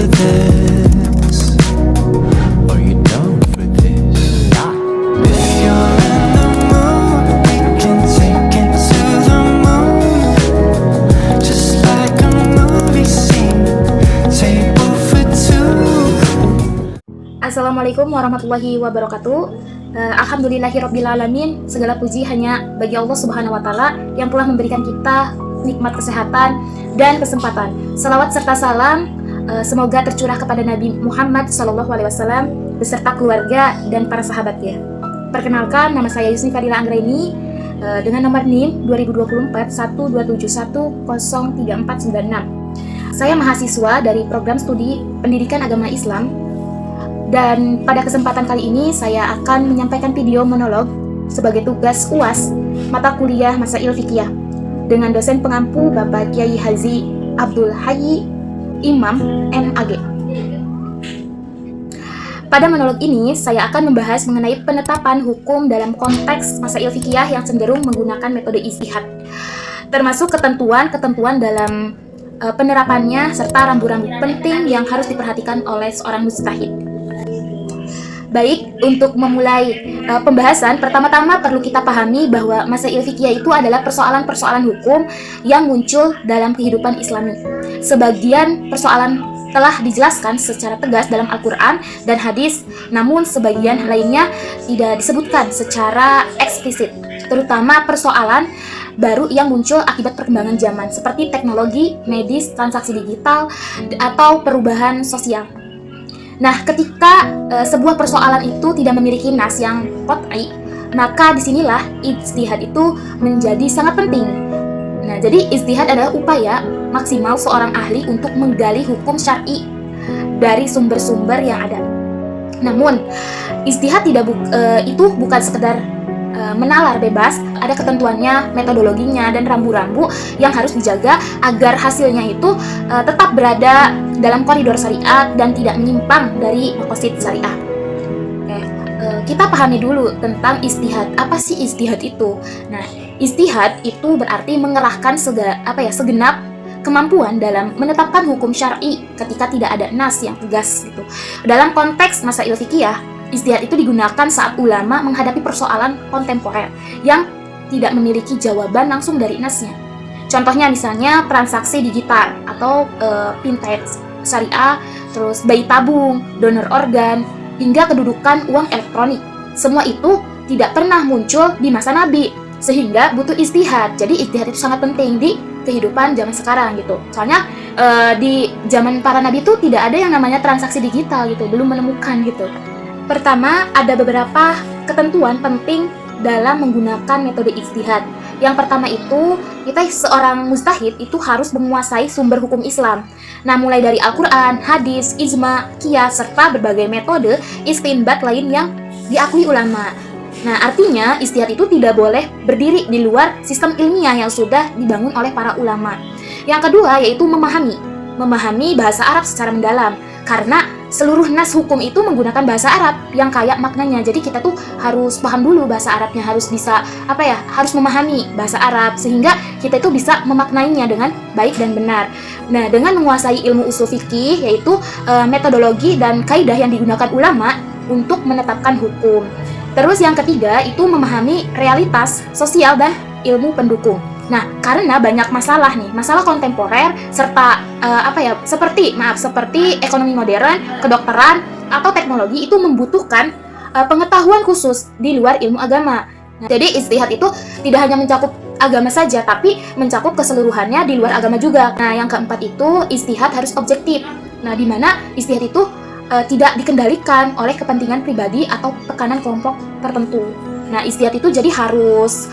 for this? Are you down for this? If you're in the mood, we can take it to the moon. Just like a movie scene, table for two. Assalamualaikum warahmatullahi wabarakatuh. Alhamdulillahirobbilalamin. Segala puji hanya bagi Allah Subhanahu wa Ta'ala yang telah memberikan kita nikmat kesehatan dan kesempatan. Salawat serta salam semoga tercurah kepada Nabi Muhammad SAW beserta keluarga dan para sahabatnya. Perkenalkan, nama saya Yusni Fadila Anggraini dengan nomor NIM 2024 127103496. Saya mahasiswa dari program studi Pendidikan Agama Islam. Dan pada kesempatan kali ini saya akan menyampaikan video monolog sebagai tugas UAS mata kuliah Masail Fiqhiyah dengan dosen pengampu Bapak Kiai Haji Abdul Hayy Imam MAG. Pada monolog ini saya akan membahas mengenai penetapan hukum dalam konteks Masail Fiqhiyah yang cenderung menggunakan metode ijtihad, termasuk ketentuan-ketentuan dalam penerapannya serta rambu-rambu penting yang harus diperhatikan oleh seorang mujtahid. Baik, untuk memulai pembahasan, pertama-tama perlu kita pahami bahwa masail fiqhiyah itu adalah persoalan-persoalan hukum yang muncul dalam kehidupan Islami. Sebagian persoalan telah dijelaskan secara tegas dalam Al-Quran dan hadis, namun sebagian lainnya tidak disebutkan secara eksplisit, terutama persoalan baru yang muncul akibat perkembangan zaman seperti teknologi, medis, transaksi digital, atau perubahan sosial. Nah, ketika sebuah persoalan itu tidak memiliki nas yang qat'i, maka disinilah ijtihad itu menjadi sangat penting. Nah, jadi ijtihad adalah upaya maksimal seorang ahli untuk menggali hukum syar'i dari sumber-sumber yang ada. Namun, ijtihad itu bukan sekedar menalar bebas, ada ketentuannya, metodologinya, dan rambu-rambu yang harus dijaga agar hasilnya itu tetap berada dalam koridor syariat dan tidak menyimpang dari maqasid syariah. Kita pahami dulu tentang ijtihad. Apa sih ijtihad itu? Nah, ijtihad itu berarti mengerahkan segenap kemampuan dalam menetapkan hukum syar'i ketika tidak ada nas yang tegas gitu. Dalam konteks masail fiqhiyah, ijtihad itu digunakan saat ulama menghadapi persoalan kontemporer yang tidak memiliki jawaban langsung dari nasnya. Contohnya misalnya transaksi digital atau fintech syariah, terus bayi tabung, donor organ, hingga kedudukan uang elektronik. Semua itu tidak pernah muncul di masa Nabi, sehingga butuh ijtihad. Jadi ijtihad itu sangat penting di kehidupan zaman sekarang gitu. Soalnya di zaman para Nabi itu tidak ada yang namanya transaksi digital gitu, belum menemukan gitu. Pertama, ada beberapa ketentuan penting dalam menggunakan metode ijtihad. Yang pertama itu, kita seorang mujtahid itu harus menguasai sumber hukum Islam. Nah, mulai dari Al-Quran, hadis, ijma, qiyas, serta berbagai metode istinbat lain yang diakui ulama. Nah, artinya ijtihad itu tidak boleh berdiri di luar sistem ilmiah yang sudah dibangun oleh para ulama. Yang kedua yaitu memahami bahasa Arab secara mendalam, karena seluruh nas hukum itu menggunakan bahasa Arab yang kaya maknanya. Jadi kita tuh harus paham dulu bahasa Arabnya, harus bisa harus memahami bahasa Arab sehingga kita itu bisa memaknainya dengan baik dan benar. Nah, dengan menguasai ilmu ushul fikih, yaitu metodologi dan kaidah yang digunakan ulama untuk menetapkan hukum. Terus yang ketiga itu memahami realitas sosial dan ilmu pendukung. Nah, karena banyak masalah kontemporer serta seperti ekonomi modern, kedokteran, atau teknologi itu membutuhkan pengetahuan khusus di luar ilmu agama. Nah, jadi ijtihad itu tidak hanya mencakup agama saja, tapi mencakup keseluruhannya di luar agama juga. Nah, yang keempat itu ijtihad harus objektif. Nah, di mana ijtihad itu tidak dikendalikan oleh kepentingan pribadi atau tekanan kelompok tertentu. Nah, ijtihad itu jadi harus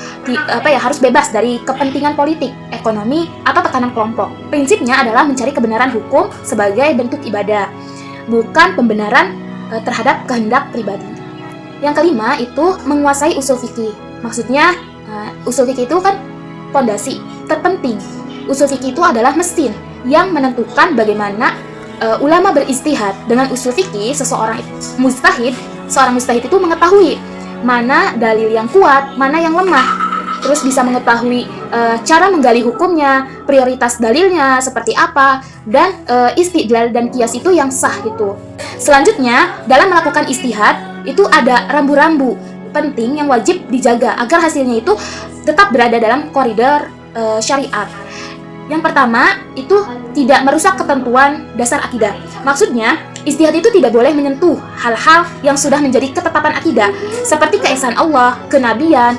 bebas dari kepentingan politik, ekonomi, atau tekanan kelompok. Prinsipnya adalah mencari kebenaran hukum sebagai bentuk ibadah, bukan pembenaran terhadap kehendak pribadi. Yang kelima itu menguasai ushul fikih. Maksudnya ushul fikih itu kan fondasi terpenting. Ushul fikih itu adalah mesin yang menentukan bagaimana ulama berijtihad. Dengan ushul fikih, seorang mujtahid itu mengetahui mana dalil yang kuat, mana yang lemah. terus bisa mengetahui cara menggali hukumnya, prioritas dalilnya seperti apa, dan istidlal dan kias itu yang sah gitu. Selanjutnya, dalam melakukan ijtihad itu ada rambu-rambu penting yang wajib dijaga agar hasilnya itu tetap berada dalam koridor syariat. Yang pertama itu tidak merusak ketentuan dasar akidah. Maksudnya, ijtihad itu tidak boleh menyentuh hal-hal yang sudah menjadi ketetapan akidah, seperti keesaan Allah, kenabian,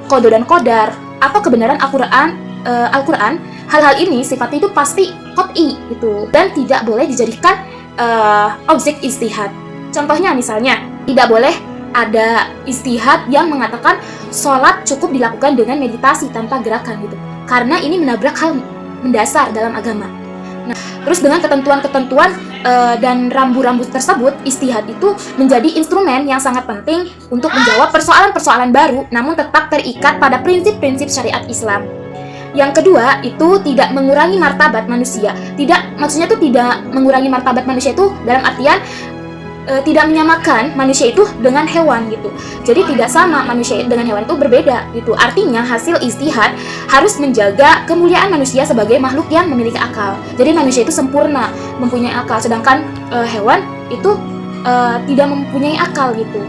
qada dan qadar, atau kebenaran Al-Quran. Hal-hal ini sifatnya itu pasti qat'i gitu, dan tidak boleh dijadikan objek ijtihad. Contohnya misalnya, tidak boleh ada ijtihad yang mengatakan sholat cukup dilakukan dengan meditasi tanpa gerakan gitu, karena ini menabrak hal mendasar dalam agama. Nah, terus dengan ketentuan-ketentuan dan rambu-rambu tersebut, ijtihad itu menjadi instrumen yang sangat penting untuk menjawab persoalan-persoalan baru, namun tetap terikat pada prinsip-prinsip syariat Islam. Yang kedua itu tidak mengurangi martabat manusia. Maksudnya itu tidak mengurangi martabat manusia itu dalam artian tidak menyamakan manusia itu dengan hewan gitu. Jadi tidak sama manusia dengan hewan itu berbeda gitu. Artinya hasil ijtihad harus menjaga kemuliaan manusia sebagai makhluk yang memiliki akal. Jadi manusia itu sempurna mempunyai akal, sedangkan hewan itu tidak mempunyai akal gitu.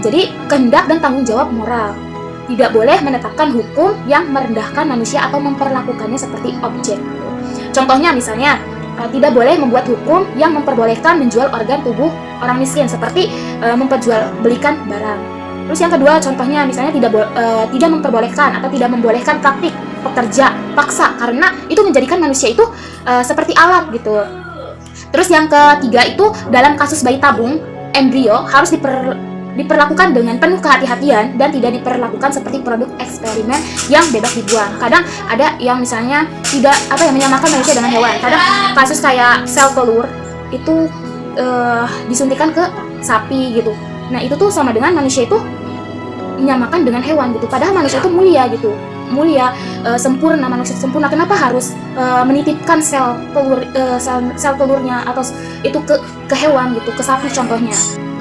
Jadi kehendak dan tanggung jawab moral. Tidak boleh menetapkan hukum yang merendahkan manusia atau memperlakukannya seperti objek gitu. Contohnya misalnya tidak boleh membuat hukum yang memperbolehkan menjual organ tubuh orang miskin seperti memperjualbelikan barang. Terus yang kedua contohnya misalnya tidak memperbolehkan atau tidak membolehkan praktik pekerja paksa karena itu menjadikan manusia itu seperti alat gitu. Terus yang ketiga itu dalam kasus bayi tabung, embrio harus diperlakukan dengan penuh kehati-hatian dan tidak diperlakukan seperti produk eksperimen yang bebas dibuang. Kadang ada yang misalnya tidak menyamakan manusia dengan hewan. Kadang kasus kayak sel telur itu disuntikan ke sapi gitu. Nah, itu tuh sama dengan manusia itu menyamakan dengan hewan gitu. Padahal manusia itu mulia gitu. Mulia, sempurna, manusia sempurna. Kenapa harus menitipkan sel telurnya atau itu ke hewan gitu, ke sapi contohnya.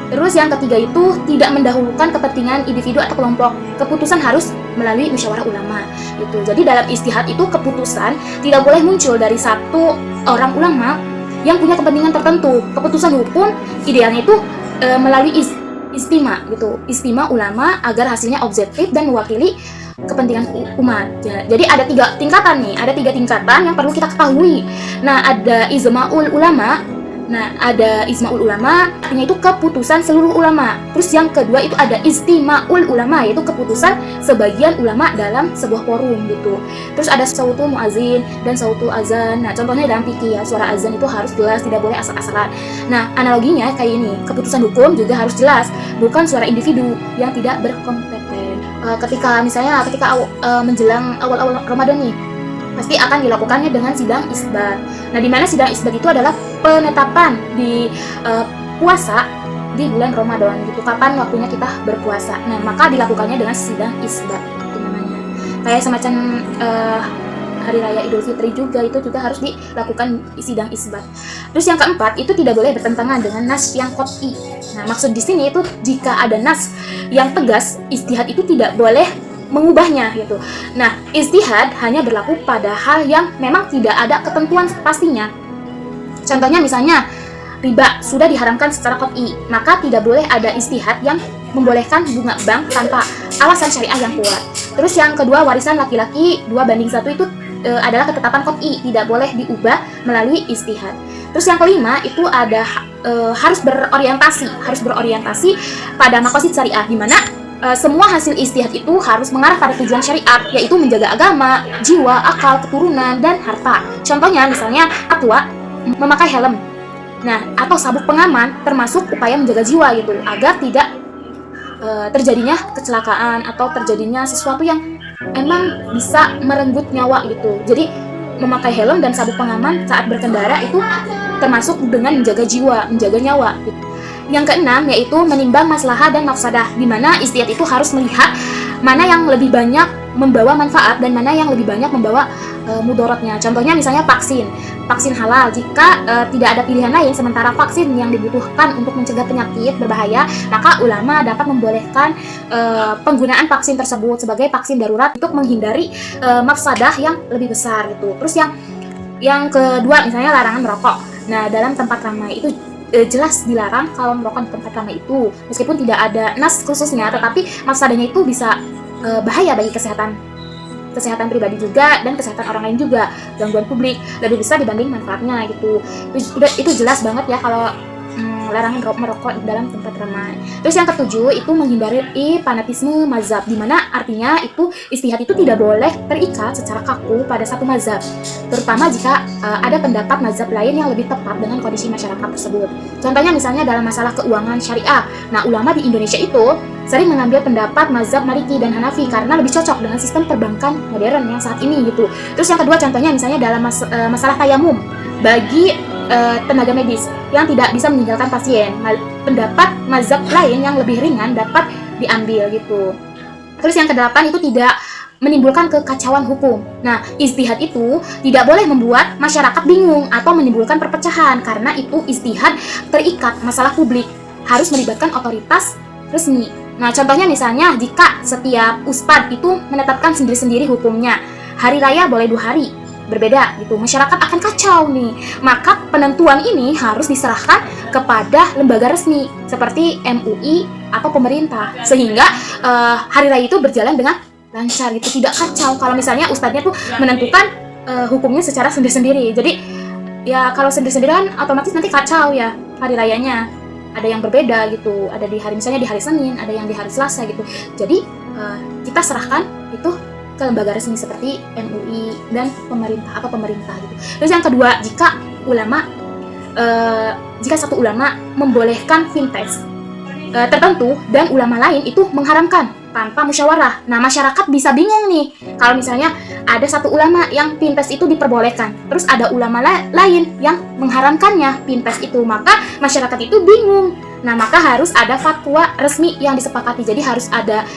Terus yang ketiga itu tidak mendahulukan kepentingan individu atau kelompok. Keputusan harus melalui musyawarah ulama gitu. Jadi dalam ijtihad itu keputusan tidak boleh muncul dari satu orang ulama yang punya kepentingan tertentu. Keputusan hukum idealnya itu melalui istima gitu. Istima ulama agar hasilnya objektif dan mewakili kepentingan umat. Jadi ada tiga tingkatan nih, ada tiga tingkatan yang perlu kita ketahui. Nah, ada ijma'ul ulama. Nah, ada ijma'ul ulama, artinya itu keputusan seluruh ulama. Terus yang kedua itu ada istima'ul ulama, yaitu keputusan sebagian ulama dalam sebuah forum gitu. Terus ada sautul muazin dan sautul azan. Nah, contohnya dalam fikih ya, suara azan itu harus jelas, tidak boleh asal-asalan. Nah, analoginya kayak ini, keputusan hukum juga harus jelas, bukan suara individu yang tidak berkompeten. Ketika menjelang awal-awal Ramadan nih, pasti akan dilakukannya dengan sidang isbat. Nah, di mana sidang isbat itu adalah penetapan di puasa di bulan Ramadan gitu. Kapan waktunya kita berpuasa. Nah, maka dilakukannya dengan sidang isbat itu namanya. Kayak semacam hari raya Idul Fitri juga itu juga harus dilakukan sidang isbat. Terus yang keempat itu tidak boleh bertentangan dengan nas yang qat'i. Nah, maksud di sini itu jika ada nas yang tegas, ijtihad itu tidak boleh mengubahnya gitu. Nah, ijtihad hanya berlaku pada hal yang memang tidak ada ketentuan pastinya. Contohnya misalnya riba sudah diharamkan secara qat'i, maka tidak boleh ada ijtihad yang membolehkan bunga bank tanpa alasan syariah yang kuat. Terus yang kedua, warisan laki-laki 2:1 itu adalah ketetapan qat'i, tidak boleh diubah melalui ijtihad. Terus yang kelima itu ada harus berorientasi pada maqasid syariah, di mana semua hasil ijtihad itu harus mengarah pada tujuan syariat, yaitu menjaga agama, jiwa, akal, keturunan, dan harta. Contohnya misalnya fatwa memakai helm, nah atau sabuk pengaman termasuk upaya menjaga jiwa gitu, agar tidak terjadinya kecelakaan atau terjadinya sesuatu yang emang bisa merenggut nyawa gitu. Jadi memakai helm dan sabuk pengaman saat berkendara itu termasuk dengan menjaga jiwa, menjaga nyawa gitu. Yang keenam yaitu menimbang maslahah dan mafsadah, di mana ijtihad itu harus melihat mana yang lebih banyak membawa manfaat dan mana yang lebih banyak membawa mudaratnya. Contohnya misalnya vaksin halal. Jika tidak ada pilihan lain sementara vaksin yang dibutuhkan untuk mencegah penyakit berbahaya, maka ulama dapat membolehkan penggunaan vaksin tersebut sebagai vaksin darurat untuk menghindari mafsadah yang lebih besar gitu. Terus yang kedua misalnya larangan merokok. Nah, dalam tempat ramai itu jelas dilarang kalau merokok di tempat ramai itu, meskipun tidak ada nas khususnya, tetapi mafsadahnya itu bisa bahaya bagi kesehatan pribadi juga dan kesehatan orang lain juga. Gangguan publik lebih besar dibanding manfaatnya gitu. Itu jelas banget ya kalau larangan merokok dalam tempat ramai. Terus yang ketujuh itu menghindari fanatisme mazhab, dimana artinya itu ijtihad itu tidak boleh terikat secara kaku pada satu mazhab, terutama jika ada pendapat mazhab lain yang lebih tepat dengan kondisi masyarakat tersebut. Contohnya misalnya dalam masalah keuangan syariah. Nah, ulama di Indonesia itu sering mengambil pendapat mazhab Maliki dan Hanafi karena lebih cocok dengan sistem perbankan modern yang saat ini gitu. Terus yang kedua contohnya misalnya dalam masalah tayamum bagi tenaga medis yang tidak bisa meninggalkan pasien, pendapat mazhab lain yang lebih ringan dapat diambil gitu. Terus yang kedelapan itu tidak menimbulkan kekacauan hukum. Nah, ijtihad itu tidak boleh membuat masyarakat bingung atau menimbulkan perpecahan karena itu ijtihad terikat masalah publik, harus melibatkan otoritas resmi. Nah, contohnya misalnya jika setiap ustadz itu menetapkan sendiri-sendiri hukumnya, hari raya boleh 2 hari berbeda gitu, masyarakat akan kacau nih. Maka penentuan ini harus diserahkan kepada lembaga resmi seperti MUI atau pemerintah, sehingga hari raya itu berjalan dengan lancar gitu, tidak kacau kalau misalnya ustadznya tuh menentukan hukumnya secara sendiri-sendiri. Jadi ya kalau sendiri-sendiri kan otomatis nanti kacau ya hari rayanya. Ada yang berbeda gitu, ada di hari misalnya di hari Senin, ada yang di hari Selasa gitu. Jadi kita serahkan itu ke lembaga resmi seperti MUI dan pemerintah gitu. Terus yang kedua, jika satu ulama membolehkan fintech tertentu dan ulama lain itu mengharamkan tanpa musyawarah. Nah, masyarakat bisa bingung nih kalau misalnya ada satu ulama yang fintech itu diperbolehkan, terus ada ulama lain yang mengharamkannya fintech itu, maka masyarakat itu bingung. Nah, maka harus ada fatwa resmi yang disepakati. Jadi harus ada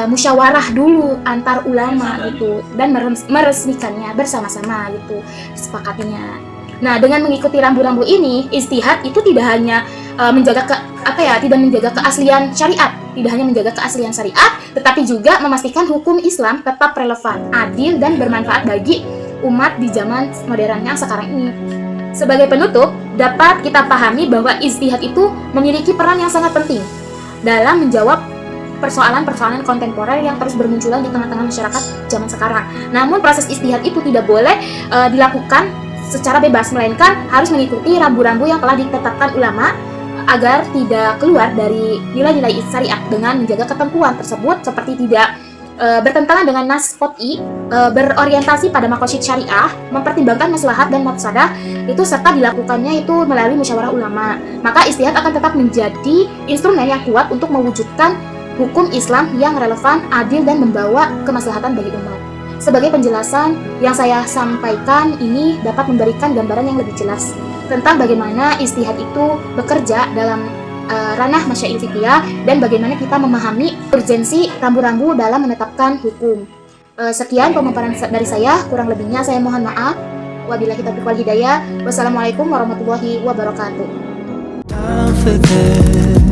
musyawarah dulu antar ulama gitu dan meresmikannya bersama-sama gitu disepakatinya. Nah, dengan mengikuti rambu-rambu ini, ijtihad itu tidak hanya tidak menjaga keaslian syariat, tetapi juga memastikan hukum Islam tetap relevan, adil dan bermanfaat bagi umat di zaman modern yang sekarang ini. Sebagai penutup, dapat kita pahami bahwa ijtihad itu memiliki peran yang sangat penting dalam menjawab persoalan-persoalan kontemporer yang terus bermunculan di tengah-tengah masyarakat zaman sekarang. Namun proses ijtihad itu tidak boleh dilakukan secara bebas, melainkan harus mengikuti rambu-rambu yang telah ditetapkan ulama agar tidak keluar dari nilai-nilai syariat dengan menjaga ketentuan tersebut seperti tidak bertentangan dengan nas qot'i, berorientasi pada maqasid syariah, mempertimbangkan maslahat dan mafsadah itu, serta dilakukannya itu melalui musyawarah ulama. Maka ijtihad akan tetap menjadi instrumen yang kuat untuk mewujudkan hukum Islam yang relevan, adil dan membawa kemaslahatan bagi umat. Sebagai penjelasan yang saya sampaikan ini dapat memberikan gambaran yang lebih jelas tentang bagaimana ijtihad itu bekerja dalam ranah masyail fikih dan bagaimana kita memahami urgensi rambu-rambu dalam menetapkan hukum. Sekian pemaparan dari saya, kurang lebihnya saya mohon maaf. Wabillahi taufiq wal hidayah. Wassalamualaikum warahmatullahi wabarakatuh. Down for this.